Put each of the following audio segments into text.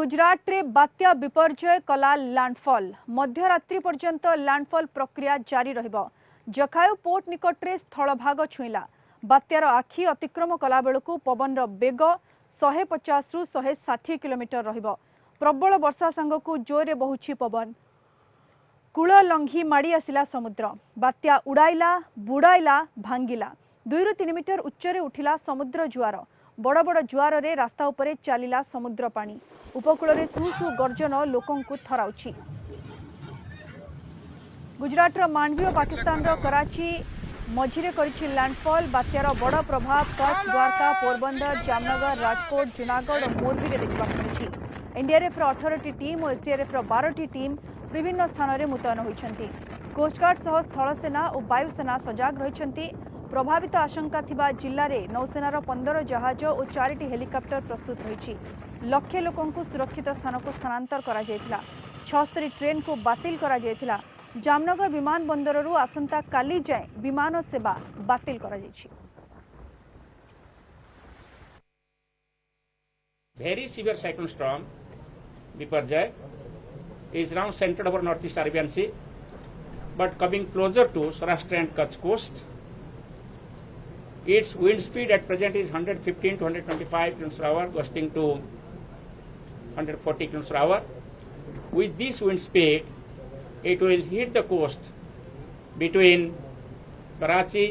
गुजरात रे बात्या विपर्जय कला लैंडफॉल मध्यरात्रि पर्यंत लैंडफॉल प्रक्रिया जारी रहिबो। जखायु पोर्ट निकट रे स्थलभाग छुईला। बात्यार आखि अतिक्रम कला बेलू पवन बेग 150 रु 160 किलोमीटर रहिबो। प्रबल वर्षा संगकु जोरे बहुछि पवन। कूल लंघी माड़ी आसिला समुद्र। बात्या उड़ाइला बुड़ाइला भांगिला। 2 रु 3 मीटर उच्चरे उठिला समुद्र जुआर। बड़ बड़ जुआर रे रास्ता उपरे चलिला समुद्र पानी। उपकूल रे सु सु गर्जन लोकंकु थराउछि। गुजरात मांडवी और पाकिस्तान कराची मझिरे करिछि लैंडफॉल। बात्यार बड़ प्रभाव कच्छ, द्वारका, पोरबंदर, जामनगर, राजकोट, जूनागढ़ और मोरबी रे देखा मिली। एनडीआरएफ 18 टीम और एसडीआरएफ 12 टीम विभिन्न स्थान में मुतयन होती। कोस्टगार्ड सह स्थलसेना और वायुसेना सजग रही। प्रभावित आशंका थिबा जिल्ला रे नौसेनार 15 जहाज और 4टी हेलिकॉप्टर प्रस्तुत रही। लक्षे लोकंकु सुरक्षित स्थान को स्थानांतर करा जायतिला। 76 ट्रेन को बातिल करा जायतिला। जामनगर विमान बंदररू आसंता काली जाए विमान सेवा बातिल करा जायछि। Very severe cyclone storm Biparjoy is now centered over northeast Arabian Sea, but coming closer to Saurashtra and Kutch coast. Its wind speed at present is 115 to 125 km per hour, gusting to 140 km per hour. With this wind speed, it will hit the coast between Karachi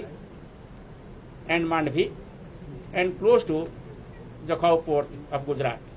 and Mandvi and close to Jakhau port of Gujarat.